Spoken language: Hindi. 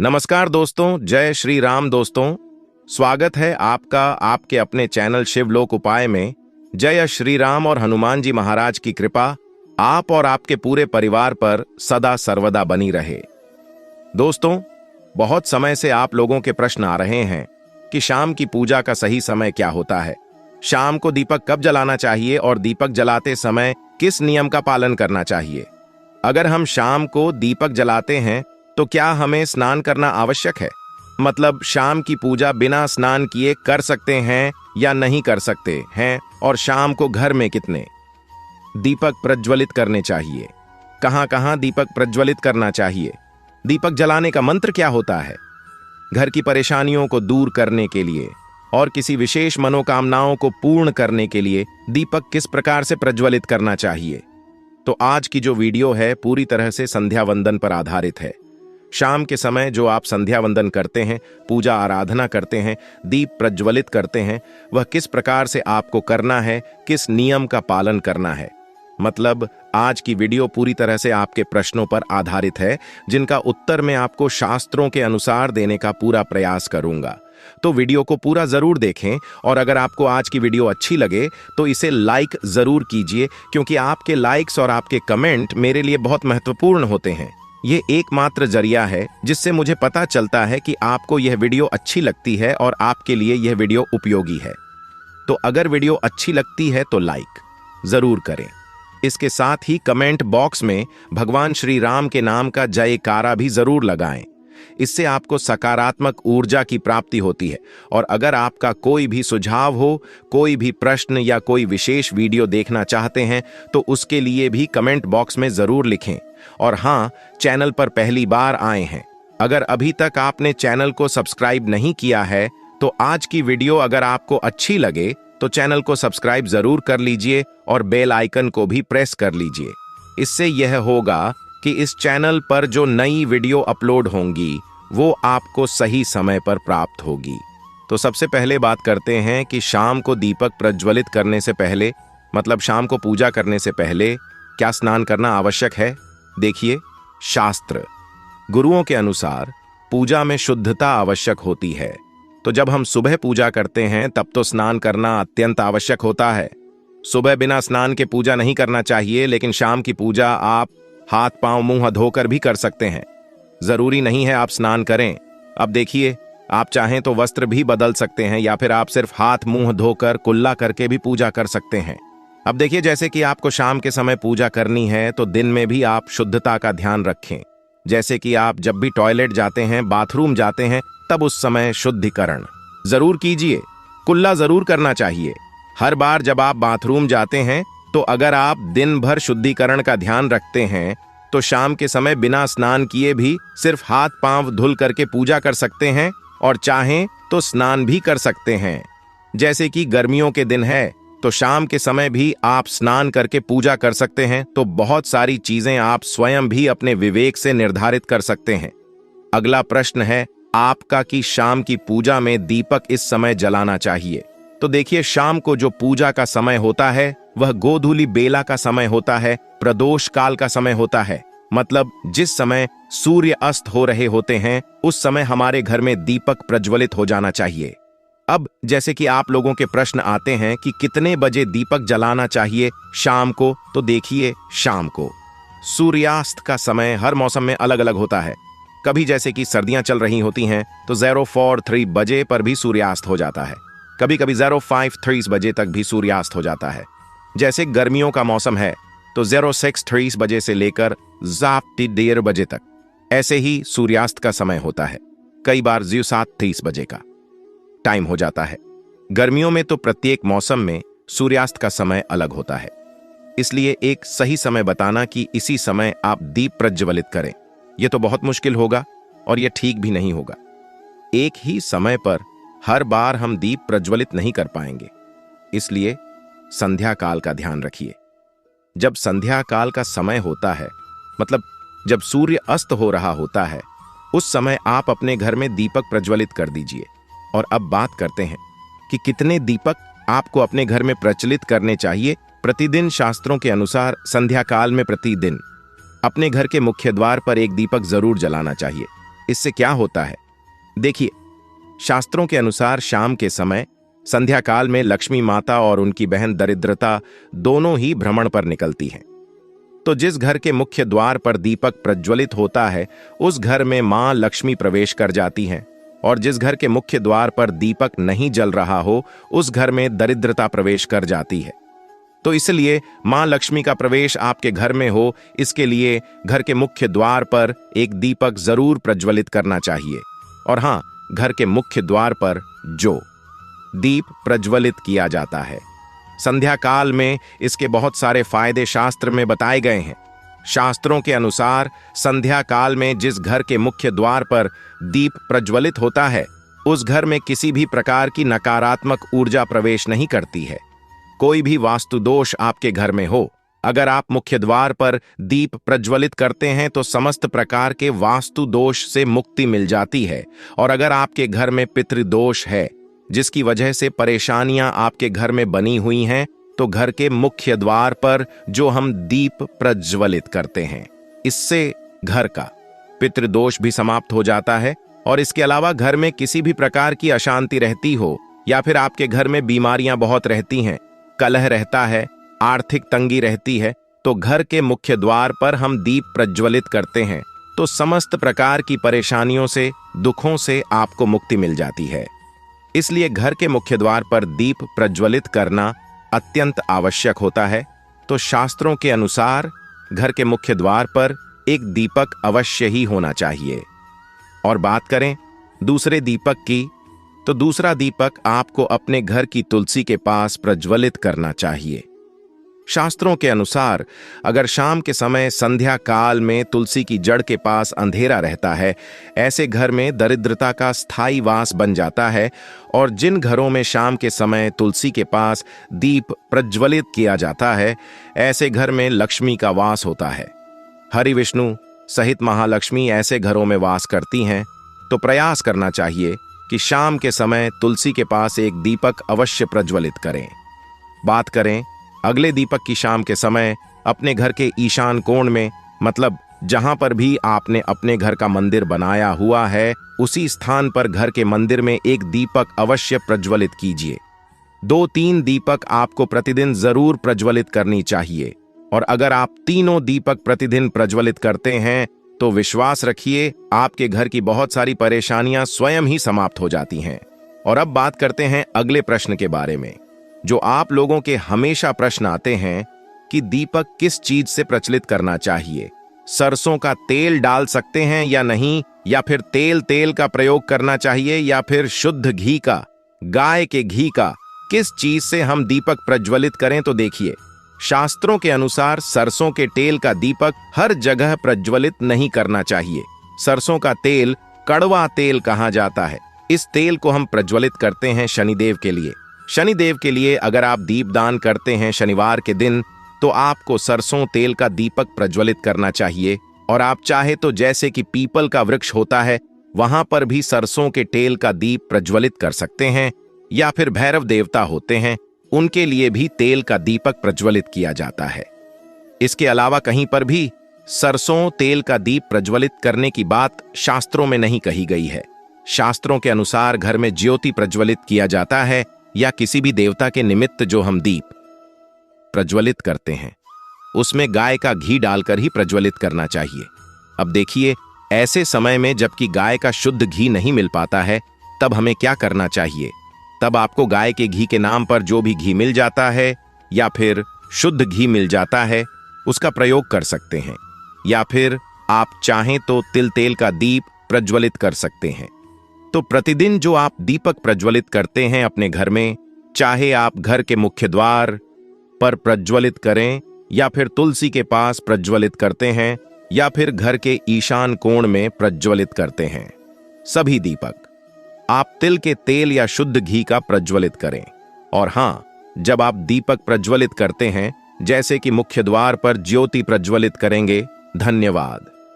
नमस्कार दोस्तों, जय श्री राम दोस्तों। स्वागत है आपका आपके अपने चैनल शिवलोक उपाय में। जय श्री राम और हनुमान जी महाराज की कृपा आप और आपके पूरे परिवार पर सदा सर्वदा बनी रहे। दोस्तों, बहुत समय से आप लोगों के प्रश्न आ रहे हैं कि शाम की पूजा का सही समय क्या होता है, शाम को दीपक कब जलाना चाहिए और दीपक जलाते समय किस नियम का पालन करना चाहिए। अगर हम शाम को दीपक जलाते हैं तो क्या हमें स्नान करना आवश्यक है? मतलब शाम की पूजा बिना स्नान किए कर सकते हैं या नहीं कर सकते हैं? और शाम को घर में कितने दीपक प्रज्वलित करने चाहिए, कहां-कहां दीपक प्रज्वलित करना चाहिए, दीपक जलाने का मंत्र क्या होता है, घर की परेशानियों को दूर करने के लिए और किसी विशेष मनोकामनाओं को पूर्ण करने के लिए दीपक किस प्रकार से प्रज्वलित करना चाहिए। तो आज की जो वीडियो है पूरी तरह से संध्या वंदन पर आधारित है। शाम के समय जो आप संध्या वंदन करते हैं, पूजा आराधना करते हैं, दीप प्रज्वलित करते हैं, वह किस प्रकार से आपको करना है, किस नियम का पालन करना है। मतलब आज की वीडियो पूरी तरह से आपके प्रश्नों पर आधारित है, जिनका उत्तर मैं आपको शास्त्रों के अनुसार देने का पूरा प्रयास करूंगा। तो वीडियो को पूरा जरूर देखें और अगर आपको आज की वीडियो अच्छी लगे तो इसे लाइक जरूर कीजिए, क्योंकि आपके लाइक्स और आपके कमेंट मेरे लिए बहुत महत्वपूर्ण होते हैं। ये एकमात्र जरिया है जिससे मुझे पता चलता है कि आपको यह वीडियो अच्छी लगती है और आपके लिए यह वीडियो उपयोगी है। तो अगर वीडियो अच्छी लगती है तो लाइक जरूर करें। इसके साथ ही कमेंट बॉक्स में भगवान श्री राम के नाम का जयकारा भी जरूर लगाएं। इससे आपको सकारात्मक ऊर्जा की प्राप्ति होती है। और अगर आपका कोई भी सुझाव हो, कोई भी प्रश्न या कोई विशेष वीडियो देखना चाहते हैं तो उसके लिए भी कमेंट बॉक्स में जरूर लिखें। और हाँ, चैनल पर पहली बार आए हैं, अगर अभी तक आपने चैनल को सब्सक्राइब नहीं किया है तो आज की वीडियो अगर आपको अच्छी लगे तो चैनल को सब्सक्राइब जरूर कर लीजिए और बेल आइकन को भी प्रेस कर लीजिए। इससे यह होगा कि इस चैनल पर जो नई वीडियो अपलोड होंगी वो आपको सही समय पर प्राप्त होगी। तो सबसे पहले बात करते हैं कि शाम को दीपक प्रज्वलित करने से पहले, मतलब शाम को पूजा करने से पहले क्या स्नान करना आवश्यक है। देखिए, शास्त्र गुरुओं के अनुसार पूजा में शुद्धता आवश्यक होती है। तो जब हम सुबह पूजा करते हैं तब तो स्नान करना अत्यंत आवश्यक होता है। सुबह बिना स्नान के पूजा नहीं करना चाहिए, लेकिन शाम की पूजा आप हाथ पांव मुंह धोकर भी कर सकते हैं। जरूरी नहीं है आप स्नान करें। अब देखिए, आप चाहें तो वस्त्र भी बदल सकते हैं या फिर आप सिर्फ हाथ मुंह धोकर कुल्ला करके भी पूजा कर सकते हैं। अब देखिए, जैसे कि आपको शाम के समय पूजा करनी है तो दिन में भी आप शुद्धता का ध्यान रखें। जैसे कि आप जब भी टॉयलेट जाते हैं, बाथरूम जाते हैं, तब उस समय शुद्धिकरण जरूर कीजिए। कुल्ला जरूर करना चाहिए। हर बार जब आप बाथरूम जाते हैं तो अगर आप दिन भर शुद्धिकरण का ध्यान रखते हैं तो शाम के समय बिना स्नान किए भी सिर्फ हाथ पांव धुल करके पूजा कर सकते हैं और चाहें तो स्नान भी कर सकते हैं। जैसे कि गर्मियों के दिन है तो शाम के समय भी आप स्नान करके पूजा कर सकते हैं। तो बहुत सारी चीजें आप स्वयं भी अपने विवेक से निर्धारित कर सकते हैं। अगला प्रश्न है आपका कि शाम की पूजा में दीपक इस समय जलाना चाहिए। तो देखिए, शाम को जो पूजा का समय होता है वह गोधूली बेला का समय होता है, प्रदोष काल का समय होता है। मतलब जिस समय सूर्य अस्त हो रहे होते हैं उस समय हमारे घर में दीपक प्रज्वलित हो जाना चाहिए। अब जैसे कि आप लोगों के प्रश्न आते हैं कि कितने बजे दीपक जलाना चाहिए शाम को, तो देखिए, शाम को सूर्यास्त का समय हर मौसम में अलग अलग होता है। कभी जैसे कि सर्दियां चल रही होती हैं तो 043 बजे पर भी सूर्यास्त हो जाता है। कभी कभी 053 बजे तक भी सूर्यास्त हो जाता है। जैसे गर्मियों का मौसम है तो 063 बजे से लेकर 1:30 बजे तक ऐसे ही सूर्यास्त का समय होता है। कई बार 7:30 बजे का टाइम हो जाता है। गर्मियों में तो प्रत्येक मौसम में सूर्यास्त का समय अलग होता है, इसलिए एक सही समय बताना कि इसी समय आप दीप प्रज्वलित करें, यह तो बहुत मुश्किल होगा और यह ठीक भी नहीं होगा। एक ही समय पर हर बार हम दीप प्रज्वलित नहीं कर पाएंगे, इसलिए संध्या काल का ध्यान रखिए। जब संध्या काल का समय होता है, मतलब जब सूर्य अस्त हो रहा होता है, उस समय आप अपने घर में दीपक प्रज्वलित कर दीजिए। और अब बात करते हैं कि कितने दीपक आपको अपने घर में प्रज्वलित करने चाहिए प्रतिदिन। शास्त्रों के अनुसार संध्या काल में प्रतिदिन अपने घर के मुख्य द्वार पर एक दीपक जरूर जलाना चाहिए। इससे क्या होता है? देखिए, शास्त्रों के अनुसार शाम के समय संध्या काल में लक्ष्मी माता और उनकी बहन दरिद्रता दोनों ही भ्रमण पर निकलती हैं। तो जिस घर के मुख्य द्वार पर दीपक प्रज्वलित होता है, उस घर में मां लक्ष्मी प्रवेश कर जाती हैं, और जिस घर के मुख्य द्वार पर दीपक नहीं जल रहा हो, उस घर में दरिद्रता प्रवेश कर जाती है। तो इसलिए मां लक्ष्मी का प्रवेश आपके घर में हो, इसके लिए घर के मुख्य द्वार पर एक दीपक जरूर प्रज्वलित करना चाहिए। और हां, घर के मुख्य द्वार पर जो दीप प्रज्वलित किया जाता है, संध्या काल में इसके बहुत सारे फायदे शास्त्र में बताए गए हैं। शास्त्रों के अनुसार संध्या काल में जिस घर के मुख्य द्वार पर दीप प्रज्वलित होता है, उस घर में किसी भी प्रकार की नकारात्मक ऊर्जा प्रवेश नहीं करती है। कोई भी वास्तु दोष आपके घर में हो, अगर आप मुख्य द्वार पर दीप प्रज्वलित करते हैं तो समस्त प्रकार के वास्तु दोष से मुक्ति मिल जाती है। और अगर आपके घर में पितृदोष है, जिसकी वजह से परेशानियां आपके घर में बनी हुई हैं, तो घर के मुख्य द्वार पर जो हम दीप प्रज्वलित करते हैं, इससे घर का पितृदोष भी समाप्त हो जाता है। और इसके अलावा घर में किसी भी प्रकार की अशांति रहती हो, या फिर आपके घर में बीमारियां बहुत रहती हैं, कलह रहता है, आर्थिक तंगी रहती है, तो घर के मुख्य द्वार पर हम दीप प्रज्वलित करते हैं तो समस्त प्रकार की परेशानियों से, दुखों से आपको मुक्ति मिल जाती है। इसलिए घर के मुख्य द्वार पर दीप प्रज्वलित करना अत्यंत आवश्यक होता है। तो शास्त्रों के अनुसार घर के मुख्य द्वार पर एक दीपक अवश्य ही होना चाहिए। और बात करें दूसरे दीपक की, तो दूसरा दीपक आपको अपने घर की तुलसी के पास प्रज्वलित करना चाहिए। शास्त्रों के अनुसार अगर शाम के समय संध्या काल में तुलसी की जड़ के पास अंधेरा रहता है, ऐसे घर में दरिद्रता का स्थायी वास बन जाता है। और जिन घरों में शाम के समय तुलसी के पास दीप प्रज्वलित किया जाता है, ऐसे घर में लक्ष्मी का वास होता है। हरि विष्णु सहित महालक्ष्मी ऐसे घरों में वास करती हैं। तो प्रयास करना चाहिए कि शाम के समय तुलसी के पास एक दीपक अवश्य प्रज्वलित करें। बात करें अगले दीपक की, शाम के समय अपने घर के ईशान कोण में, मतलब जहां पर भी आपने अपने घर का मंदिर बनाया हुआ है, उसी स्थान पर घर के मंदिर में एक दीपक अवश्य प्रज्वलित कीजिए। 2-3 दीपक आपको प्रतिदिन जरूर प्रज्वलित करनी चाहिए। और अगर आप तीनों दीपक प्रतिदिन प्रज्वलित करते हैं तो विश्वास रखिए, आपके घर की बहुत सारी परेशानियां स्वयं ही समाप्त हो जाती हैं। और अब बात करते हैं अगले प्रश्न के बारे में, जो आप लोगों के हमेशा प्रश्न आते हैं कि दीपक किस चीज से प्रज्वलित करना चाहिए। सरसों का तेल डाल सकते हैं या नहीं, या फिर तेल का प्रयोग करना चाहिए, या फिर शुद्ध घी का, गाय के घी का, किस चीज से हम दीपक प्रज्वलित करें? तो देखिए, शास्त्रों के अनुसार सरसों के तेल का दीपक हर जगह प्रज्वलित नहीं करना चाहिए। सरसों का तेल कड़वा तेल कहा जाता है। इस तेल को हम प्रज्वलित करते हैं शनिदेव के लिए। शनिदेव के लिए अगर आप दीपदान करते हैं शनिवार के दिन, तो आपको सरसों तेल का दीपक प्रज्वलित करना चाहिए। और आप चाहे तो जैसे कि पीपल का वृक्ष होता है, वहां पर भी सरसों के तेल का दीप प्रज्वलित कर सकते हैं। या फिर भैरव देवता होते हैं, उनके लिए भी तेल का दीपक प्रज्वलित किया जाता है। इसके अलावा कहीं पर भी सरसों तेल का दीप प्रज्वलित करने की बात शास्त्रों में नहीं कही गई है। शास्त्रों के अनुसार घर में ज्योति प्रज्वलित किया जाता है, या किसी भी देवता के निमित्त जो हम दीप प्रज्वलित करते हैं, उसमें गाय का घी डालकर ही प्रज्वलित करना चाहिए। अब देखिए, ऐसे समय में जबकि गाय का शुद्ध घी नहीं मिल पाता है, तब हमें क्या करना चाहिए? तब आपको गाय के घी के नाम पर जो भी घी मिल जाता है, या फिर शुद्ध घी मिल जाता है, उसका प्रयोग कर सकते हैं। या फिर आप चाहें तो तेल का दीप प्रज्वलित कर सकते हैं। तो प्रतिदिन जो आप दीपक प्रज्वलित करते हैं अपने घर में, चाहे आप घर के मुख्य द्वार पर प्रज्वलित करें, या फिर तुलसी के पास प्रज्वलित करते हैं, या फिर घर के ईशान कोण में प्रज्वलित करते हैं, सभी दीपक आप तिल के तेल या शुद्ध घी का प्रज्वलित करें। और हां, जब आप दीपक प्रज्वलित करते हैं, जैसे कि मुख्य द्वार पर ज्योति प्रज्वलित करेंगे। धन्यवाद।